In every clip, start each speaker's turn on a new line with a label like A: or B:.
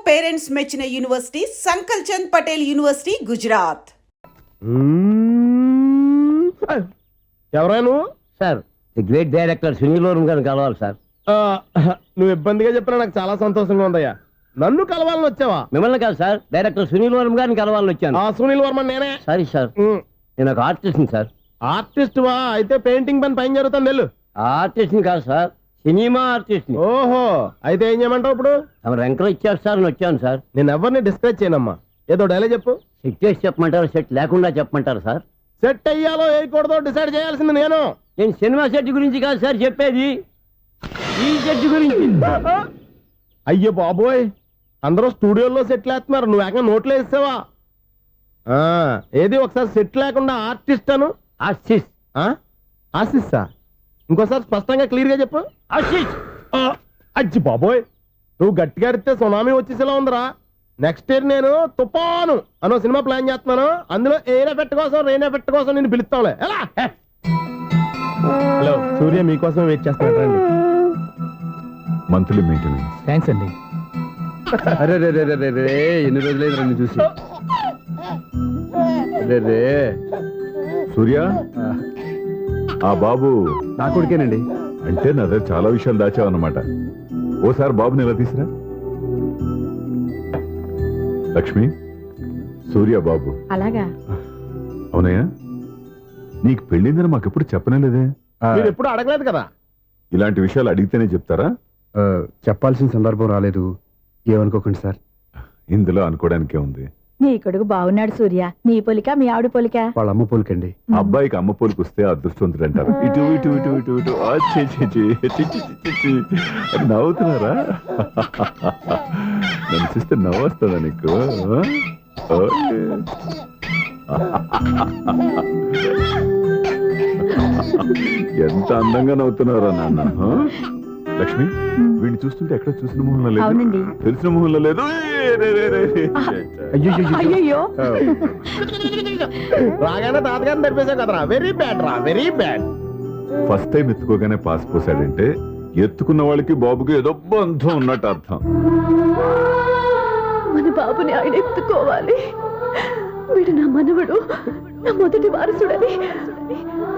A: Parents మెచ్చిన university సంకల్ Chand Patel university Gujarat.
B: ఎవరైనా
C: sir the great director Sunil Varma గారిని కలవాలి సార్.
B: నువ్వు ఇబ్బందిగా చెప్పినా నాకు చాలా సంతోషంగా ఉందయ్యా. నన్ను కలవాలని వచ్చావా?
C: మిమ్మల్ని కాదు సార్, డైరెక్టర్ సునీల్ వర్మ గారిని కలవాలని వచ్చాను.
B: సునీల్ వర్మ నేనే.
C: సారీ సార్, నేను ఒక ఆర్టిస్ట్ని సార్.
B: ఆర్టిస్ట్ వా? అయితే పెయింటింగ్ పైన జరుగుతుంది వెళ్ళు.
C: ఆర్టిస్ట్ని కాదు సార్, సినిమా ఆర్టిస్ట్ని.
B: ఓహో, అయితే ఏం చేయమంటావు ఇప్పుడు?
C: తమ ఎంకలు ఇచ్చారు సార్ అని వచ్చాను సార్.
B: నేను ఎవరిని డిస్కస్ చేయనమ్మా, ఏదో డైలాగ్ చెప్పు.
C: సెట్ చేసి చెప్పమంటారు, సెట్ లేకుండా చెప్పమంటారు సార్?
B: సెట్ అయ్యాలో వేయకూడదో డిసైడ్ చేయాల్సింది నేను.
C: నేను సినిమా సెట్ గురించి కాదు సార్ చెప్పేది, ఈ సెట్ గురించి.
B: అయ్యో బాబోయ్, అందరూ స్టూడియోలో సెట్ లేస్తున్నారు, నువ్వు ఏకంగా నోట్లో వేసావా? ఏది ఒకసారి సెట్ లేకుండా ఆర్టిస్ట్ అను.
C: ఆర్టిస్ట్.
B: ఆర్టిస్టా? ఇంకోసారి స్పష్టంగా క్లియర్ గా చెప్పు.
C: ఆర్టిస్ట్.
B: అజ్జి బాబోయ్, నువ్వు గట్టిగా అడితే సునామీ వచ్చేసేలా ఉందిరా. నెక్స్ట్ ఇయర్ నేను తుఫాను అనో సినిమా ప్లాన్ చేస్తున్నాను. అందులో ఎయిర్ ఎఫెక్ట్ కోసం, రెయిన్ ఎఫెక్ట్ కోసం నేను పిలుస్తాంలే. ఎలా? హలో, సూర్య మీకోసం వెయిట్ చేస్తున్నాడు.
D: Monthly maintenance.
B: థ్యాంక్స్ అండి.
D: అరే రే రే రే రే, ఎన్ని రోజులైంది రండి చూసి. రే రే సూర్య, ఆ బాబు
B: నా కొడుకేనండి.
D: అంటే నా దగ్గర చాలా విషయాలు దాచావన్నమాట. ఓసారి బాబుని ఎలా తీసురా. లక్ష్మి, సూర్య బాబు.
E: అలాగా?
D: అవునయ్యా, నీకు పెళ్ళిందని మాకెప్పుడు చెప్పనే లేదే.
B: మీరు ఎప్పుడు అడగలేదు కదా.
D: ఇలాంటి విషయాలు అడిగితేనే చెప్తారా?
F: చెప్పాల్సిన సందర్భం రాలేదు, ఏమనుకోకండి సార్.
D: ఇందులో అనుకోవడానికే ఉంది.
E: నీ కొడుకు బాగున్నాడు సూర్య. నీ పోలిక మీ ఆవిడ పోలిక.
F: వాళ్ళ అమ్మ పోలికండి.
D: అబ్బాయికి అమ్మ పోలికి వస్తే అదృష్టవంతుడు అంటారు. ఇటు ఇటు ఇటు ఇటు ఇటు నవ్వుతున్నారా? నన్ను చూస్తే నవ్వొస్తుందా నీకు? ఎంత అందంగా నవ్వుతున్నారా నాన్న. లక్ష్మి, వీడిని చూస్తుంటే ఎక్కడ చూసిన మొహంలో లేదు, తెలిసిన మొహంలో లేదు.
E: అయ్యో,
B: రాగానే తాతగారిని నడిపేశావు కదరా. వెరీ బ్యాడ్ రా, వెరీ బ్యాడ్.
D: ఫస్ట్ టైం ఎత్తుకోగానే పాస్ పోసాడంటే ఎత్తుకున్న వాళ్ళకి బాబుకి ఏదో బంధం ఉన్నట్టు అర్థం.
E: మన బాబుని ఆయన ఎత్తుకోవాలి. వీడు నా మనవడు, నా మొదటి వారసుడని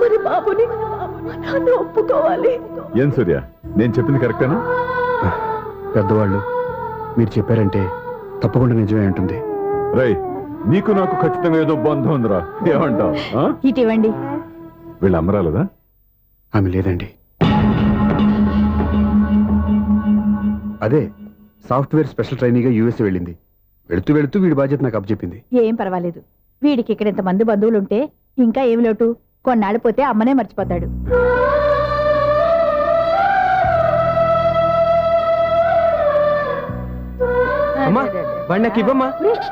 E: మన బాబుని నాన్న ఒప్పుకోవాలి.
D: ఏం సూర్య, నేను చెప్పింది కరెక్టేనా?
F: పెద్దవాళ్ళు మీరు చెప్పారంటే తప్పకుండా నిజమే ఉంటుంది.
D: రై, నీకు నాకు ఖచ్చితంగా ఏదో బంధం ఉందిరా, ఏమంటావు?
E: ఇటీవండి.
D: వీళ్ళు అమ్మరాలదా?
F: ఆమె లేదండి. అదే సాఫ్ట్వేర్ స్పెషల్ ట్రైనీగా యూఎస్ వెళ్ళింది. వెళుతూ వెళుతూ వీడి బాధ్యత నాకు అప్పచెప్పింది.
E: ఏం పర్వాలేదు, వీడికి ఇక్కడ ఇంతమంది బంధువులుంటే ఇంకా ఏమి లోటు. కొన్నాళ్ళు పోతే అమ్మనే మర్చిపోతాడు.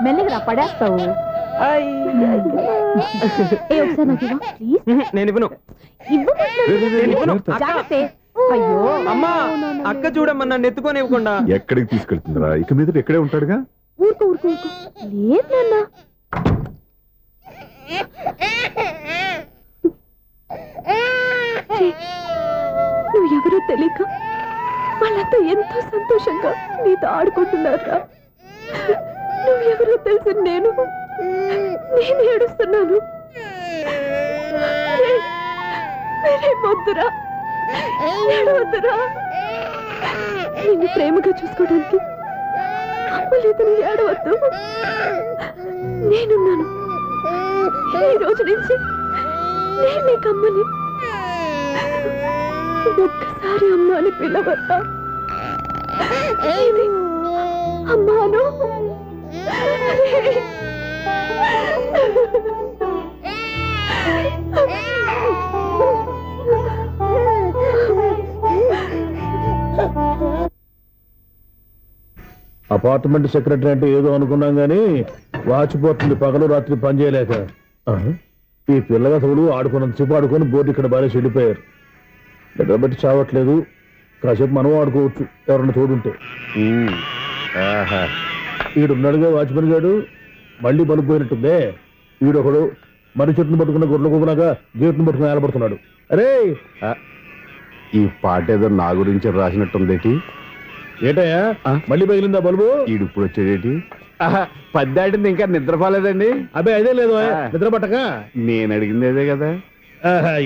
E: మెల్లిగా పడేస్తావు. అయ్యో
B: అమ్మా, అక్క చూడమ్మా, నన్ను ఎత్తుకోనివ్వకుండా.
D: ఎక్కడికి తీసుకెళ్తుందిరా? ఇక మీద ఇక్కడే ఉంటాడుగా.
E: ఊరుకో ఊరుకో ఊరుకో. లేదు నాన్న, నువ్వు ఎవరో తెలియక వాళ్ళంతా ఎంతో సంతోషంగా నీతో ఆడుకుంటున్నారా. నువ్వెవరో తెలిసి నేను ఏడుస్తున్నాను. వద్దురా, ఏడవద్దురా. నిన్ను ప్రేమగా చూసుకోవడానికి అమ్మలేదు, ఏడవద్దు. నేనున్నాను. ఈ రోజు నుంచి నేను నీకు అమ్మని. ఒక్కసారి అమ్మ అని పిలవద్దా? అమ్మాను.
B: అపార్ట్మెంట్ సెక్రటరీ అంటే ఏదో అనుకున్నాం గానీ వాచిపోతుంది పగలు రాత్రి పని చేయలేక. ఈ పిల్లగా తోడు ఆడుకున్నంతసేపు ఆడుకొని బోర్డు ఇక్కడ బాగా చెడిపోయారు. నిద్రబట్టి చావట్లేదు, కాసేపు మనం ఆడుకోవచ్చు ఎవరన్నా తోడుంటే. ఈడున్నాడుగా వాచ్మెన్ గాడు, మళ్ళీ బలిపోయినట్టుందే. ఈడొకడు మరి చెట్టును పట్టుకున్న గొడ్ల కుమ్మలాగా గేట్ను పట్టుకుని ఏలబడుతున్నాడు. అరే,
F: ఈ పాట ఏదో నా గురించి రాసినట్టుందేటి.
B: ఏటయ్యా
F: ఆ?
B: మళ్ళీ పగిలిందా బల్బు?
D: ఈడు ఇప్పుడు వచ్చేదేటి పద్దాటింది ఇంకా నిద్రపోలేదండి.
B: అబ్బాయి అదే లేదు
D: ఆ.
B: నిద్ర పట్టక.
D: నేను అడిగింది అదే కదా.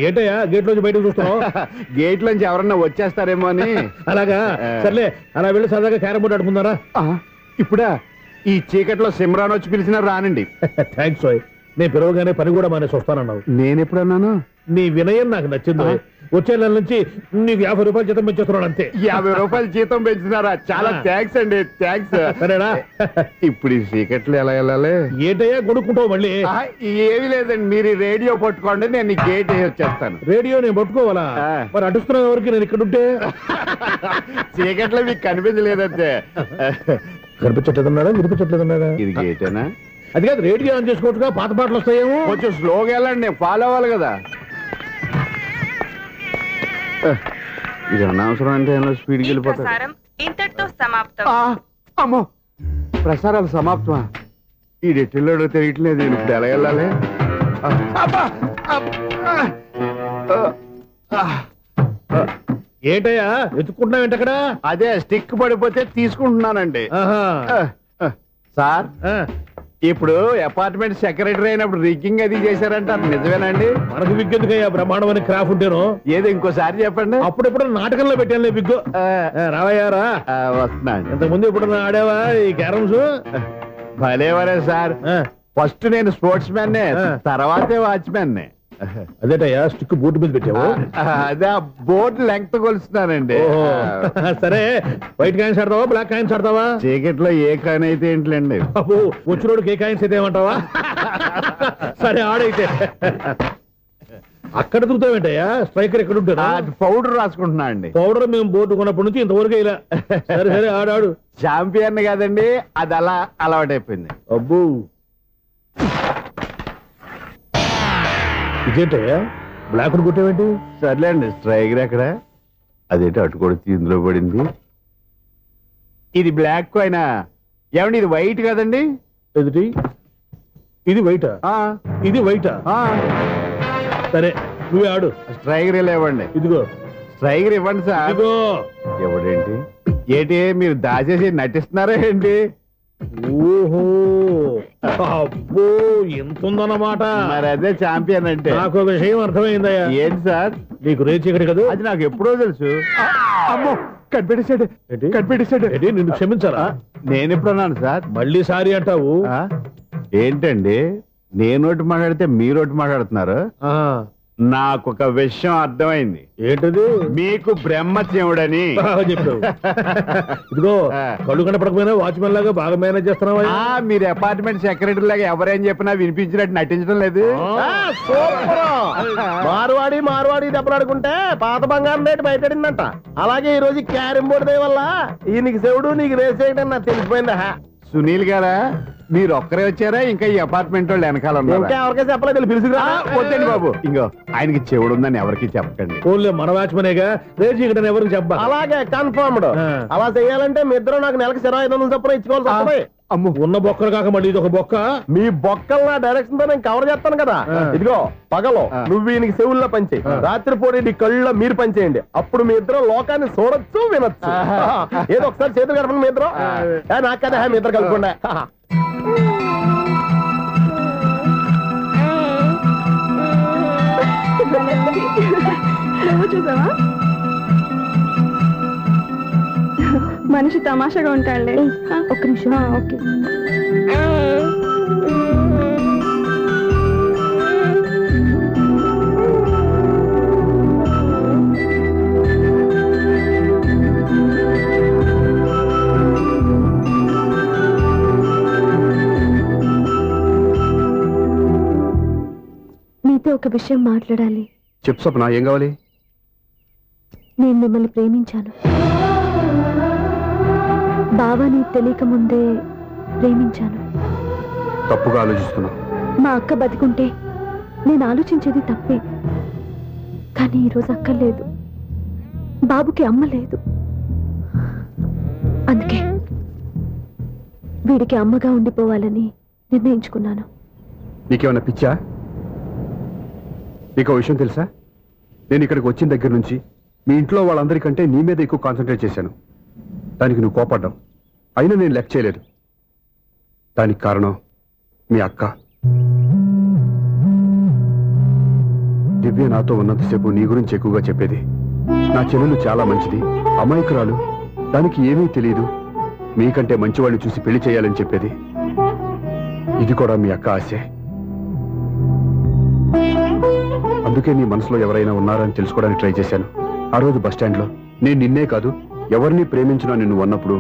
B: ఏటయ్యా గేట్ లోంచి బయటకు చూస్తున్నావు?
D: గేట్ లోంచి ఎవరన్నా వచ్చేస్తారేమో అని.
B: అలాగా
D: ఆ.
B: సర్లే అలా వెళ్ళి సరదాగా క్యారం బోర్డు ఆడుకుందారా?
D: ఇప్పుడా ఈ చీకట్లో సిమ్రాన్ వచ్చి పిలిచినా రానండి.
B: థ్యాంక్స్ ఓయ్. నేను పిలవగానే పని కూడా మానేసి వస్తానన్నావు.
D: నేను ఎప్పుడన్నాను?
B: నీ వినయం నాకు నచ్చింది. వచ్చే నెల నుంచి నీకు 50 రూపాయలు జీతం పెంచేస్తున్నాడు అంతే.
D: 50 రూపాయలు జీతం పెంచుతున్నారా? చాలా థ్యాంక్స్ అండి, థ్యాంక్స్.
B: సరేనా?
D: ఇప్పుడు ఈ చీకట్లు ఎలా వెళ్ళాలి?
B: ఏటయ్యా కొనుక్కుంటావు మళ్ళీ?
D: ఏమీ లేదండి, మీరు ఈ రేడియో పట్టుకోండి, నేను ఈ గేట్ వేసి వచ్చేస్తాను.
B: రేడియో నేను పట్టుకోవాలా?
D: ఆ.
B: మరి అడుస్తున్న ఎవరికి నేను ఇక్కడ ఉంటే?
D: చీకట్లో మీకు కనిపించలేదంటే.
B: కనిపించట్లేదన్నాడా వినిపించట్లేదన్నాడా?
D: ఇది గేటేనా?
B: అది కాదు, రేడియో ఆన్ చేసుకోవచ్చుగా, పాత పాటలు వస్తాయేమో.
D: కొంచెం స్లోగా వెళ్ళండి, నేను ఫాలో అవ్వాలి కదా. ఇది అనవసరం అంటే ఏమో స్పీడ్కి వెళ్ళిపోతాడు.
G: ప్రసారం ఇంతటితో సమాప్తం.
D: అమ్మో, ప్రసారాలు సమాప్తమా? ఈ డెట్టిల్లోడు తెలియట్లేదు, నేను ఇప్పుడు ఎలా వెళ్ళాలి? అబ్బా!
B: ఏంటయ్యా వెతుక్కుంటున్నావు ఏంటక్కడ?
D: అదే స్టిక్ పడిపోతే తీసుకుంటున్నానండి. సార్, ఇప్పుడు అపార్ట్మెంట్ సెక్రటరీ అయినప్పుడు రిగ్గింగ్ అది చేశారంట, నిజమేనండి?
B: మనకు విగ్గెందుకయ్యా, బ్రహ్మాండం అని క్రాఫ్ ఉంటేను.
D: ఏదో ఇంకోసారి చెప్పండి.
B: అప్పుడెప్పుడు నాటకంలో పెట్టాను బిగ్గు. రావయ్యారా?
D: వస్తున్నాను.
B: ఇంతకుముందు ఎప్పుడన్నా ఆడావా ఈ క్యారమ్స్?
D: భలేవరే సార్, ఫస్ట్ నేను స్పోర్ట్స్ మ్యాన్, తర్వాతే వాచ్మెన్.
B: అదేటయ్యా స్టిక్ బూట్ మీద పెట్టావు?
D: అదే బోర్డు లెంగ్త్ కొలుస్తున్నానండి.
B: సరే, వైట్ కాయిన్స్ ఆడతావా బ్లాక్ కాయిన్స్ ఆడతావా?
D: చీకట్లో ఏ కాని అయితే ఏంట్లేండి.
B: బాబు వచ్చినోడు ఏ కాయిన్స్ అయితే ఏమంటావా? సరే ఆడైతే. అక్కడ తిరుగుతావేంటయ్యా? స్ట్రైకర్ ఎక్కడ ఉంటారా?
D: పౌడర్ రాసుకుంటున్నా అండి.
B: పౌడర్ మేము బోర్డు కొన్నప్పటి నుంచి ఇంతవరకు ఇలా. సరే సరే ఆడాడు.
D: చాంపియన్ కాదండి, అది అలా అలవాటైపోయింది.
B: అబ్బో, ఇదేంటయ్యా బ్లాక్ కొట్టేవేంటి?
D: సర్లేండి, స్ట్రైకర్ ఎక్కడ? అదేంటి అటు కొడితే ఇందులో పడింది. ఇది బ్లాక్ కాయినా? ఏమండి ఇది వైట్ కదండి?
B: ఎదుటి ఇది వైటా? ఇది వైటా? సరే నువ్వే ఆడు.
D: స్ట్రైకర్ ఇలా ఇవ్వండి.
B: ఇదిగో
D: స్ట్రైకర్ ఇవ్వండి సార్.
B: ఇదిగో.
D: ఎవడేంటి ఏంటి మీరు దాచేసి నటిస్తున్నారా ఏంటి?
B: ఓహో, అబ్బో ఎంత ఉందన్నమాట.
D: మరి అదే ఛాంపియన్ అంటే.
B: నాకు ఒక విషయం అర్థమైందయ్యా.
D: ఏంటి సార్?
B: నీకు రేచి ఇక్కడ కదా?
D: అది నాకు ఎప్పుడో తెలుసు. అమ్మో, కనిపెట్టేశాడు.
B: ఏంటి?
D: కనిపెట్టేశాడు.
B: ఏంటి, నిన్ను క్షమించాలా?
D: నేను ఎప్పుడన్నాను సార్?
B: మళ్ళీ సారీ అంటావు?
D: ఏంటండి, నేనోటి మాట్లాడితే మీరోటి మాట్లాడుతున్నారు?
B: ఆ,
D: నాకు ఒక విషయం అర్థమైంది.
B: ఏంటది?
D: మీకు బ్రహ్మత్యముడని.
B: బాగా చెప్పావు. ఇదిగో, కళ్ళు కనపడకపోయినా వాచ్మెన్ లాగా బాగా మేనేజ్ చేస్తున్నావా?
D: మీరు అపార్ట్మెంట్ సెక్రటరీ లాగా ఎవరేం చెప్పినా వినిపించినట్టు నటించడం లేదు.
H: మార్వాడి దెబ్బలాడుకుంటే పాత బంగారం రేటు బయటడిందంట. అలాగే ఈ రోజు క్యారం బోర్డు దే వల్ల ఈయనకి శివుడు నీకు రేస్ చేయడం నాకు తెలిసిపోయిందా?
D: సునీల్ గారా, మీరు ఒక్కరే వచ్చారా? ఇంకా ఈ అపార్ట్మెంట్ వాళ్ళు వెనకాల
H: ఇంకా
D: ఉన్నారా?
H: ఎవరికైనా చెప్పలేదు, పిలుచుకురా.
D: వద్దండి బాబు, ఇంకో ఆయనకి చెవుడు ఉందని ఎవరికి చెప్పకండి.
B: ఓన్లీ మన వాచ్మనేగా, రేచి ఇక్కడ ఎవరికి చెప్పా.
H: అలాగే కన్ఫర్మ్డ్. అలా చేయాలంటే మీ ఇద్దరు నాకు నెలకు 2500 చొప్పున ఇచ్చుకోవాల్సి వస్తుంది.
D: అమ్మో,
B: ఉన్న బొక్కలు కాక మళ్ళీ ఇది ఒక బొక్క.
H: మీ బొక్కల నా డైరెక్షన్ తో నేను కవర్ చేస్తాను కదా. ఇదిగో పగలో నువ్వు ఈయనకి చెవుల్లో పంచే, రాత్రిపూట నీ కళ్ళలో మీరు పనిచేయండి. అప్పుడు మీ ఇద్దరు లోకాన్ని చూడొచ్చు వినొచ్చు. ఏదో ఒకసారి చేతులు కలపండి మీ ఇద్దరు. నాకు కదా మీ ఇద్దరు కలుపుకుండా.
E: చూసావా, మనిషి తమాషాగా ఉంటాడులే. ఒక్క నిమిషం. ఓకే.
I: నీతో ఒక విషయం మాట్లాడాలి.
F: చెప్పు స్వప్న, ఏం కావాలి?
I: నేను మిమ్మల్ని ప్రేమించాను. బావని తెలియక ముందే ప్రేమించాను.
F: తప్పుగా ఆలోచిస్తున్నా.
I: మా అక్క బతికుంటే నేను ఆలోచించేది తప్పే. కానీ ఈరోజు అక్క లేదు, బాబుకి అమ్మ లేదు. అందుకే వీడికి అమ్మగా ఉండిపోవాలని నిర్ణయించుకున్నాను.
F: నీకేమన్నా పిచ్చా? నీకు ఓ విషయం తెలుసా? నేను ఇక్కడికి వచ్చిన దగ్గర నుంచి మీ ఇంట్లో వాళ్ళందరికంటే నీ మీద ఎక్కువ కాన్సన్ట్రేట్ చేశాను. దానికి నువ్వు కోపడ్డావు. అయినా నేను లెక్క చేయలేదు. దానికి కారణం మీ అక్క. దివ్య నాతో ఉన్నంతసేపు నీ గురించి ఎక్కువగా చెప్పేది. నా చెల్లెలు చాలా మంచిది, అమాయకురాలు, దానికి ఏమీ తెలియదు, మీకంటే మంచివాడిని చూసి పెళ్లి చేయాలని చెప్పేది. ఇది కూడా మీ అక్క ఆశే. అందుకే నీ మనసులో ఎవరైనా ఉన్నారని తెలుసుకోవడానికి ట్రై చేశాను. ఆ రోజు బస్టాండ్లో నేను నిన్నే కాదు ఎవరిని ప్రేమించినా నిన్ను అన్నప్పుడు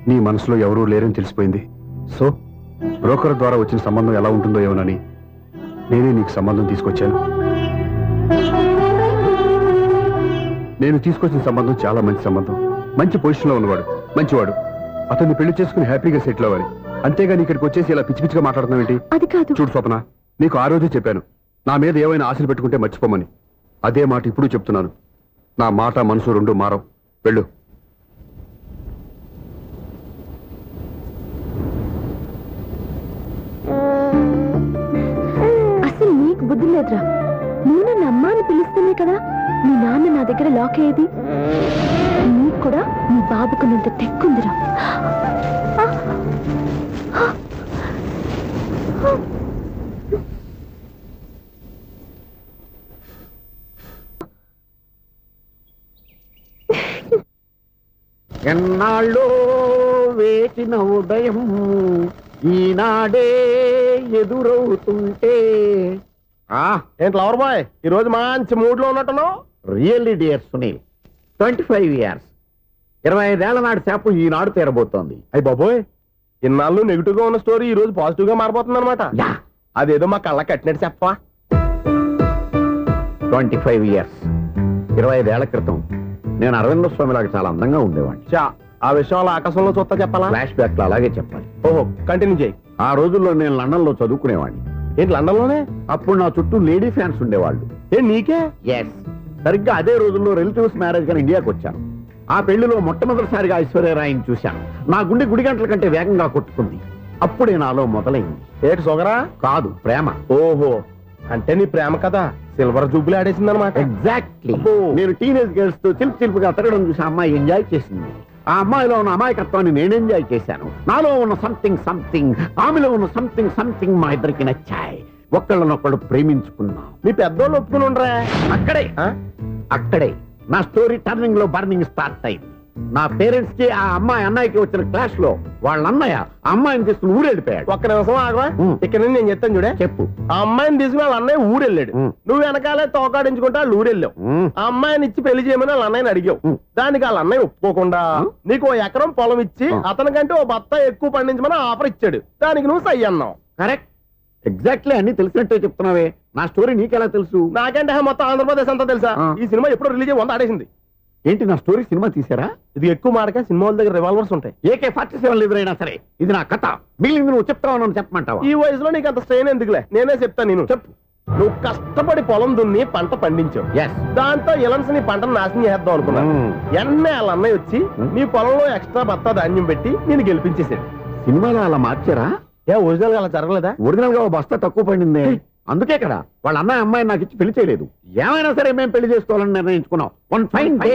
F: నీ మనసులో ఎవరూ లేరని తెలిసిపోయింది. సో బ్రోకర్ ద్వారా వచ్చిన సంబంధం ఎలా ఉంటుందో ఏమోనని నేనే నీకు సంబంధం తీసుకొచ్చాను. నేను తీసుకొచ్చిన సంబంధం చాలా మంచి సంబంధం. మంచి పొజిషన్లో ఉన్నవాడు, మంచివాడు. అతన్ని పెళ్లి చేసుకుని హ్యాపీగా సెటిల్ అవ్వాలి. అంతేగాని ఇక్కడికి వచ్చేసి ఇలా పిచ్చి పిచ్చిగా మాట్లాడుతున్నావేంటి?
I: అది కాదు.
F: చూడు స్వప్న, నీకు ఆ రోజే చెప్పాను నా మీద ఏమైనా ఆశలు పెట్టుకుంటే మర్చిపోమని. అదే మాట ఇప్పుడు చెప్తున్నాను. నా మాట మనసు రెండు మారవు. వెళ్ళు.
I: అసలు నీకు బుద్ధి లేదురా. నువ్వు నన్ను అమ్మ అని పిలుస్తూనే కదా మీ నాన్న నా దగ్గర లాక్ అయ్యేది. నీకు కూడా నీ బాబుకు నంత తెక్కుందిరా.
D: ఎన్నాళ్ళో వేచిన ఉదయం ఈనాడే ఎదురవుతుంటే.
H: ఏంటి లవర్ బాయ్, ఈ రోజు మంచి మూడ్ లో ఉన్నట్టున్నావు.
D: రియల్లీ డియర్ సునీల్, 25 years, 25 ఏళ్ల నాటి చేప ఈనాడు తీరబోతోంది.
H: అయ్యి బాబోయ్, ఇన్నాళ్ళు నెగిటివ్ గా ఉన్న స్టోరీ ఈ రోజు పాజిటివ్ గా మారిపోతుంది అనమాట. అదేదో మా కళ్ళ కట్టినట్టు చెప్పవా?
D: 25 years, 25 ఏళ్ల క్రితం నేను అరవింద స్వామిలాగా చాలా అందంగా ఉండేవాడిని.
H: చా, ఆ విషయం అలా ఆకాశంలో చూస్తా చెప్పాలా?
D: ఫ్లాష్ బ్యాక్ లో అలాగే చెప్పాలి.
H: ఓహో, కంటిన్యూ చేయి.
D: ఆ రోజుల్లో నేను లండన్ లో చదువుకునేవాడిని.
H: ఏంటి లండన్ లోనే?
D: అప్పుడు నా చుట్టూ లేడీ ఫ్యాన్స్ ఉండేవాళ్ళు.
H: నీకే?
D: ఎస్, సరిగ్గా అదే రోజుల్లో రిలేటివ్స్ మ్యారేజ్ గా ఇండియాకి వచ్చాను. ఆ పెళ్లిలో మొట్టమొదటిసారిగా ఐశ్వర్యరాయని చూశాను. నా గుండె గుడి గంటల కంటే వేగంగా కొట్టుకుంది. అప్పుడే నాలో మొదలైంది.
H: ఏటి సొగరా?
D: కాదు, ప్రేమ.
H: ఓహో, అంటే నీ ప్రేమ కదా సిల్వర్ జూబులు ఆడేసింది అనమాట.
D: ఎగ్జాక్ట్లీ. నేను టీనేజ్ గర్ల్స్ తో చిలిపి చిలిపిగా తిరగడం చూసి ఆ అమ్మాయి ఎంజాయ్ చేసింది. ఆ అమ్మాయిలో ఉన్న అమాయకత్వాన్ని నేను ఎంజాయ్ చేశాను. నాలో ఉన్న సంథింగ్ ఆమెలో ఉన్న సంథింగ్ మా ఇద్దరికి నచ్చాయి. ఒక్కళ్ళనొక్కడు ప్రేమించుకున్నాం.
H: మీ పెద్దోళ్ళు ఒప్పుకుని ఉండరా?
D: అక్కడే నా స్టోరీ టర్నింగ్ లో బర్నింగ్ స్టార్ట్ అయింది. నా పేరెంట్స్ కి ఆ అమ్మాయి అన్నయ్యకి వచ్చిన క్లాష్ లో వాళ్ళ అన్నయ్య ఆ అమ్మాయిని తీసుకుని ఊరెళ్ళిపోయాడు.
H: ఒక్క నిమిషం ఆగవా, ఇక్కడ నుంచి నేను చెప్తాను చూడే.
D: చెప్పు.
H: ఆ అమ్మాయిని తీసుకుని వాళ్ళ అన్నయ్య ఊరెళ్ళాడు. నువ్వు వెనకాలే తోకాడించుకుంటా వాళ్ళు ఊరెళ్ళావు. ఆ అమ్మాయిని ఇచ్చి పెళ్లి చేయమని వాళ్ళ అన్నయ్యని అడిగావు. దానికి వాళ్ళ అన్నయ్య ఒప్పుకోకుండా నీకు 1 ఎకరం పొలం ఇచ్చి అతనికంటే 1 బత్తా ఎక్కువ పండించమని ఆఫర్ ఇచ్చాడు. దానికి నువ్వు సై అన్నావు.
D: కరెక్ట్, ఎగ్జాక్ట్లీ అన్ని తెలిసినట్టే చెప్తున్నావే. నా స్టోరీ నీకెలా తెలుసు?
H: నాకంటే మొత్తం ఆంధ్రప్రదేశ్ అంతా తెలుసా? ఈ సినిమా ఎప్పుడో రిలీజ్ 100 ఆడేసింది.
D: ఏంటి, నా స్టోరీ సినిమా తీసారా?
H: ఇది ఎక్కువ మాటగా సినిమా వాళ్ళ దగ్గర రివాల్వర్స్ ఉంటాయి.
D: AK-47 ఎదురైనా సరే ఇది నా కథ. మిగిలింది నువ్వు చెప్తావు, చెప్పమంటావా?
H: ఈ వయసులో నీకు అంత స్ట్రెయిన్ ఎందుకులే, నేనే చెప్తాను. నేను
D: చెప్పు.
H: నువ్వు కష్టపడి పొలం దున్ని పంట పండించావు. దాంతో ఇలన్స్ నీ పంటను నాశనం చేద్దాం అనుకున్నాను. ఎన్నే వాళ్ళ అన్నయ్య వచ్చి నీ పొలంలో ఎక్స్ట్రా బత్తా ధాన్యం పెట్టి నేను గెలిపించేసాడు.
D: సినిమాలో అలా మార్చారా?
H: ఒరిజినల్ గా అలా జరగలేదా?
D: ఒరిజినల్ గా బస్తా తక్కువ పడింది. అందుకే కదా వాళ్ళ అన్నయ్య అమ్మాయి నాకు ఇచ్చి పెళ్లి చేయలేదు. ఏమైనా సరే మేము పెళ్లి చేసుకోవాలని నిర్ణయించుకున్నాం. One fine day.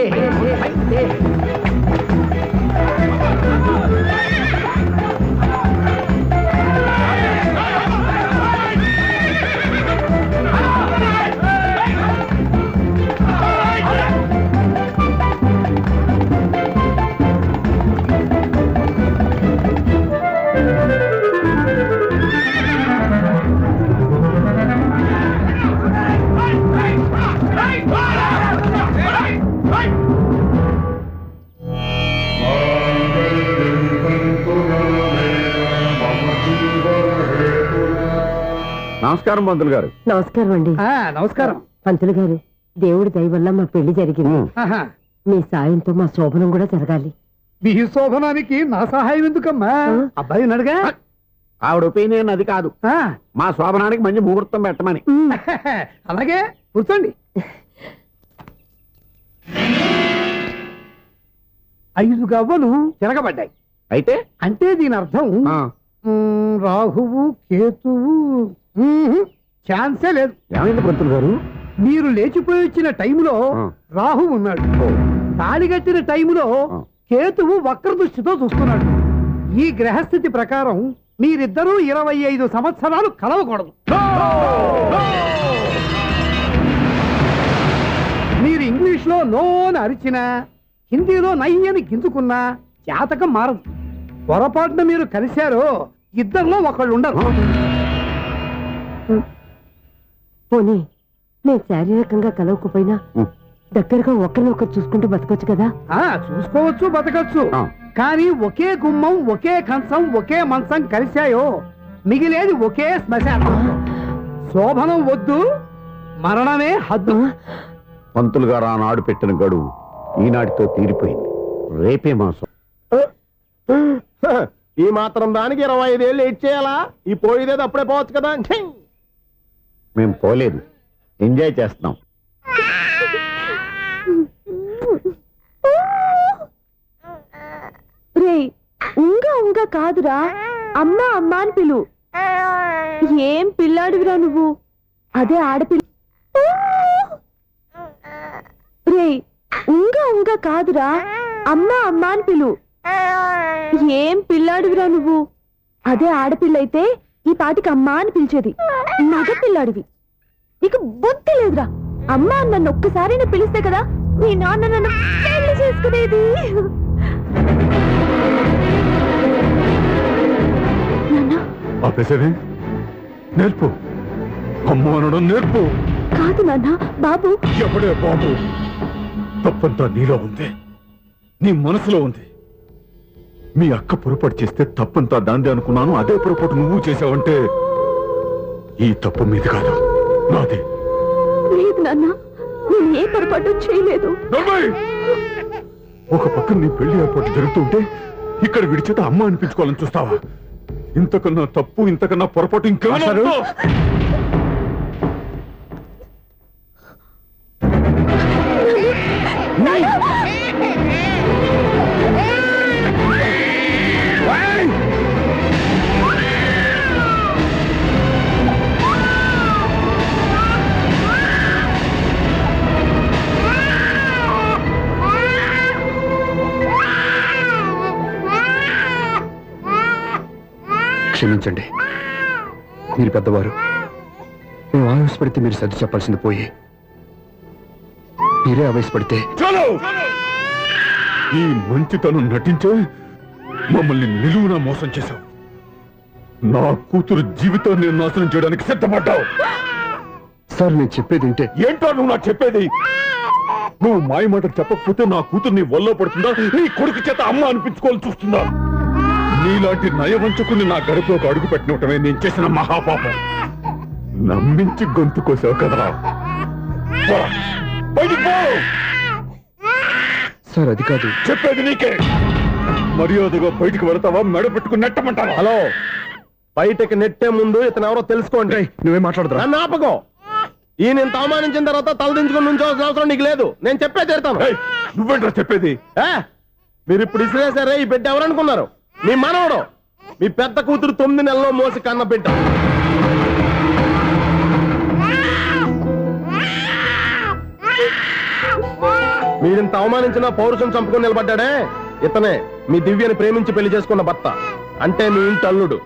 D: నమస్కారం పంతులు గారు.
C: నమస్కారం అండి. నమస్కారం
J: పంతులు గారు. దేవుడి దయ వల్ల మా పెళ్లి జరిగింది. మీ సాయంతో మా శోభనం కూడా జరగాలి.
C: మీ శోభనానికి నా సహాయం ఎందుకమ్మా? అబ్బాయి నడగా.
D: ఆవిడ ఒపీనియన్ అది కాదు. మా శోభనానికి మంచి ముహూర్తం పెట్టమని.
C: అలాగే కూర్చోండి. 5 గవ్వలు తిరగబడ్డాయి.
D: అయితే
C: అంటే దీని అర్థం రాహువు కేతువు ఛాన్సే లేదు.
D: ఏమైంది పంతులు గారు?
C: మీరు లేచిపోయి వచ్చిన టైంలో రాహు ఉన్నాడు. తాళి కట్టిన టైంలో
K: కేతువు వక్ర దృష్టితో చూస్తున్నాడు. ఈ గ్రహస్థితి ప్రకారం మీరిద్దరూ 25 సంవత్సరాలు కలవకూడదు. మీరు ఇంగ్లీష్ లో నో అని అరిచినా, హిందీలో నై అని గింజుకున్నా జాతకం మారదు. పొరపాటున మీరు కలిశారో ఇద్దరిలో ఒకళ్ళు ఉండరు.
J: పోనీ నేను శారీరకంగా కలవకపోయినా దగ్గరగా ఒకరినొకరు చూసుకుంటూ బతకొచ్చు కదా.
K: చూసుకోవచ్చు, బతకచ్చు. కానీ ఒకే గుమ్మం, ఒకే కంచం, ఒకే మంచం కలిశాయో మిగిలేది ఒకే శ్మశానం. శోభనం వద్దు, మరణమే హద్దు.
D: పంతులు గారు ఆనాడు పెట్టిన గడువు ఈనాటితో తీరిపోయింది. రేపే మాసం.
H: ఈ మాత్రం దానికి 25 ఏళ్ళు ఇచ్చేయాలా? ఈ పోయేదేది అప్పుడే పోవచ్చు కదా.
D: మేము పోలేదు, ఎంజాయ్ చేస్తున్నాం.
I: రే ఉంగా కాదురా, అమ్మా అమ్మా అని పిలు. ఏం పిల్లాడివిరా నువ్వు, అదే ఆడపిల్ల. రే ఉంగా కాదురా, అమ్మా అమ్మా అని పిలు. ఏం పిల్లాడివిరా నువ్వు, అదే ఆడపిల్ల అయితే ఈ పాటికి అమ్మా అని పిలిచేది. మగ పిల్లాడివి, నీకు బుద్ధి లేదురా. అమ్మా నన్ను ఒక్కసారైనా పిలిస్తే కదా మీ నాన్న నన్ను పెళ్లి చేసుకునేది.
F: నేర్పు, అమ్మ అనడం నేర్పు.
I: కాదు నాన్న, బాబు.
F: ఎవడే బాబు? తప్పంతా నీలో ఉంది, నీ మనసులో ఉంది. మీ అక్క పొరపాటు చేస్తే తప్పంతా దాందే అనుకున్నాను. అదే పొరపాటు నువ్వు చేసావంటే ఈ తప్పు మీది కాదు, నాది.
I: లేదు నాన్న, నేను ఏ పొరపాటు చేయలేదు.
F: ఒక పక్కన నీ పెళ్లి ఏర్పాటు జరుగుతుంటే ఇక్కడ విడిచేత అమ్మ అనిపించుకోవాలని చూస్తావా? ఇంతకన్నా తప్పు, ఇంతకన్నా పొరపాటు ఇంకా క్షమించండి, మీరు పెద్దవారు. మేము ఆవేశపడితే మీరు సర్ది చెప్పాల్సింది పోయి మీరే ఆవేశపడితే ఈ మంచితనం నటించే మమ్మల్ని నిలువునా మోసం చేశావు. నా కూతురు జీవితాన్ని నాశనం చేయడానికి సిద్ధపడ్డావు. సార్ నేను చెప్పేది ఏంటో నువ్వు నాకు చెప్పేది. నువ్వు మాయమాట చెప్పకపోతే నా కూతురు నీ వల్ల పడుతుందా, నీ కొడుకు చేత అమ్మ అనిపించుకోవాలని చూస్తుందా? నీలాంటి నయవంచుకుని నా గడపలోకి అడుగు పెట్టినటమే నేను చేసిన మహాపాపం. నమ్మించి గొంతు కోసావు కదరా. సార్ అది కాదు చెప్పేది, నీకే. మర్యాదగా బయటికి వెళతావా, మెడ పెట్టుకుని నెట్టమంటావా?
H: హలో, బయటకి నెట్టే ముందు ఇతను ఎవరో తెలుసుకోండి.
F: నువ్వే మాట్లాడుతున్నా.
H: నన్ను ఆపకో. ఈయన ఇంత అవమానించిన తర్వాత తలదించుకుని నుంచోవాల్సిన అవసరం నీకు లేదు. నేను చెప్పే తీరుతాను.
F: నువ్వేంట్రా చెప్పేది?
H: మీరు ఇప్పుడు ఇసిరేసారే, ఈ బిడ్డ ఎవరనుకున్నారు? మీ మనవడు, మీ పెద్ద కూతురు 9 నెలల్లో మోసి కన్న బిడ్డ. మీరింత అవమానించిన పౌరుషం చంపుకొని నిలబడ్డాడే, ఇతనే మీ దివ్యని ప్రేమించి పెళ్లి చేసుకున్న భర్త. అంటే మీ ఇంటి అల్లుడు.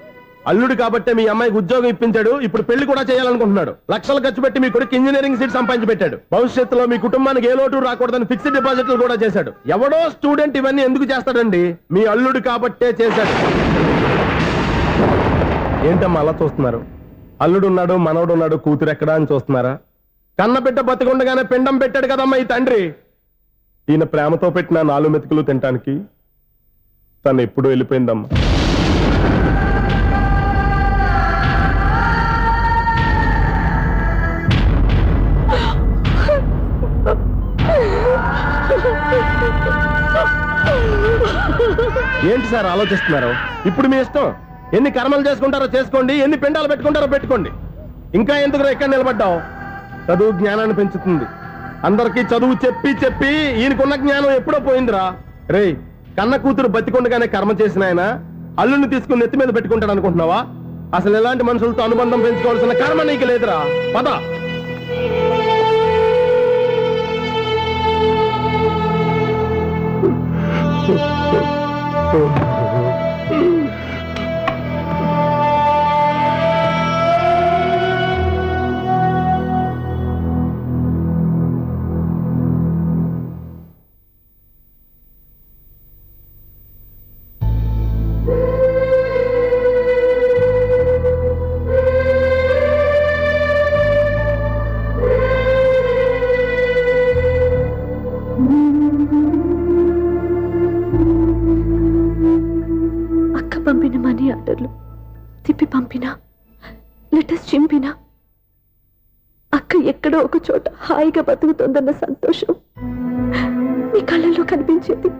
H: అల్లుడు కాబట్టే మీ అమ్మాయికి ఉద్యోగం ఇప్పించాడు. ఇప్పుడు పెళ్లి కూడా చేయాలనుకుంటున్నాడు. లక్షలు ఖర్చు పెట్టి మీ కొడుకు ఇంజనీరింగ్ సీట్ సంపాదించి పెట్టాడు. భవిష్యత్తులో మీ కుటుంబానికి ఏ లోటు రాకూడదని ఫిక్స్డ్ డిపాజిట్లు కూడా చేశాడు. ఎవడో స్టూడెంట్ ఇవన్నీ ఎందుకు చేస్తాడండి? మీ అల్లుడు కాబట్టే చేశాడు. ఏంటమ్మా అలా చూస్తున్నారు? అల్లుడు ఉన్నాడు, మనవడు ఉన్నాడు, కూతురు ఎక్కడా అని చూస్తున్నారా? కన్నబిడ్డ బతికుండగానే పిండం పెట్టాడు కదమ్మా ఈ తండ్రి. ఈయన ప్రేమతో పెట్టిన 4 మెతుకులు తినటానికి తను ఎప్పుడూ వెళ్ళిపోయిందమ్మా. ఏంటి సార్ ఆలోచిస్తున్నారు? ఇప్పుడు మీ ఇష్టం. ఎన్ని కర్మలు చేసుకుంటారో చేసుకోండి, ఎన్ని పిండాలు పెట్టుకుంటారో పెట్టుకోండి. ఇంకా ఎందుకు ఇక్కడ నిలబడ్డావు? చదువు జ్ఞానాన్ని పెంచుతుంది. అందరికీ చదువు చెప్పి చెప్పి ఈయనకున్న జ్ఞానం ఎప్పుడో పోయిందిరా. రే, కన్న కూతురు బతికొండగానే కర్మ చేసిన ఆయన అల్లుని తీసుకుని నెత్తి మీద పెట్టుకుంటాడు అనుకుంటున్నావా? అసలు ఎలాంటి మనుషులతో అనుబంధం పెంచుకోవాల్సిన కర్మ నీకు లేదురా. పద.
E: అక్క పంపిన మనీ ఆర్డర్లు తిప్పి పంపినా లెటర్స్ చింపినా అక్క ఎక్కడో ఒక చోట హాయిగా బతుకుతోందన్న సంతోషం మీ కళ్ళల్లో కనిపించేది.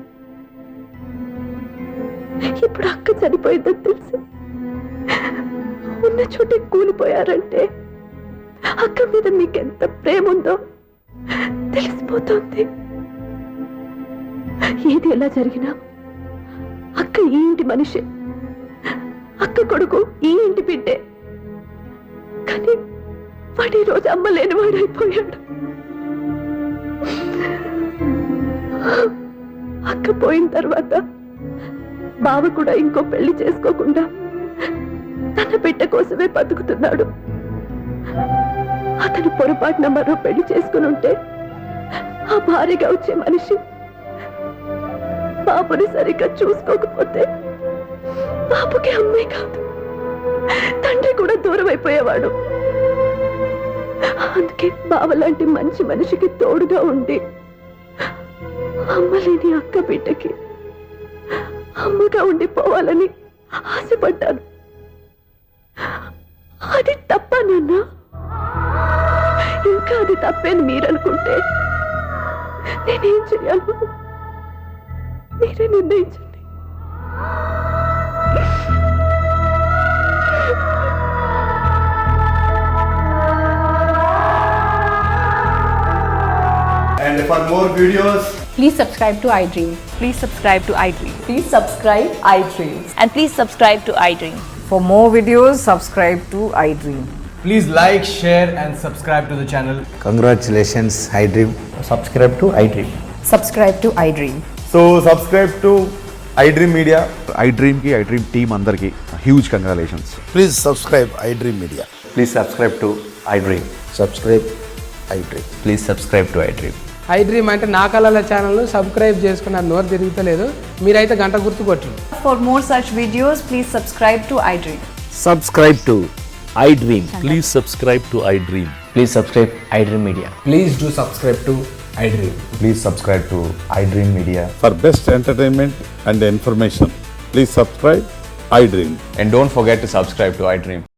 E: ఇప్పుడు అక్క చనిపోయిందని తెలిసి ఉన్న చోటే కూలిపోయారంటే అక్క మీద మీకెంత ప్రేమ ఉందో తెలిసిపోతోంది. ఏది ఎలా జరిగినా అక్క ఈ ఇంటి మనిషి, అక్క కొడుకు ఈ ఇంటి బిడ్డే. కానీ వాడు ఈ రోజు అమ్మ లేని వాడైపోయాడు. అక్క పోయిన తర్వాత బావ కూడా ఇంకో పెళ్లి చేసుకోకుండా తన బిడ్డ కోసమే బతుకుతున్నాడు. అతను పొరపాటున మరో పెళ్లి చేసుకుని ఉంటే ఆ భార్యగా వచ్చే మనిషి బాబుని సరిగ్గా చూసుకోకపోతే బాబుకి అమ్మే కాదు తండ్రి కూడా దూరం అయిపోయేవాడు. అందుకే బావ లాంటి మంచి మనిషికి తోడుగా ఉండి అమ్మ లేని అక్క బిడ్డకి అమ్మగా ఉండిపోవాలని ఆశపడ్డాను. అది తప్ప నాన్న? ఇంకా అది తప్పేని మీరనుకుంటే నేనేం చేయాలి? మీరే నిర్ణయించండి.
H: And for more videos,
G: Please subscribe to iDream. Please subscribe to iDream. Please subscribe iDream. And please subscribe to iDream.
J: For more videos, subscribe to iDream.
H: please like, share and subscribe to the channel.
L: Congratulations, iDream.
H: Subscribe to iDream.
J: Subscribe to iDream.
H: So subscribe to iDream Media.
F: iDream కి iDream team అందరికి huge congratulations.
L: Please subscribe iDream Media.
F: Please subscribe to iDream.
L: Subscribe iDream.
F: Please subscribe to iDream.
K: iDream అంటే నా కళల channel subscribe చేసుకున్న నోరు తిరుగుతలేదు. మీరైతే గంట గుర్తు కొట్టండి.
G: For more such videos, please subscribe to iDream.
L: Subscribe to iDream.
B: Please subscribe to iDream.
L: Please subscribe iDream Media.
H: Please do subscribe to iDream.
F: Please subscribe to iDream media.
B: For best entertainment and information please subscribe iDream.
F: And don't forget to subscribe to iDream.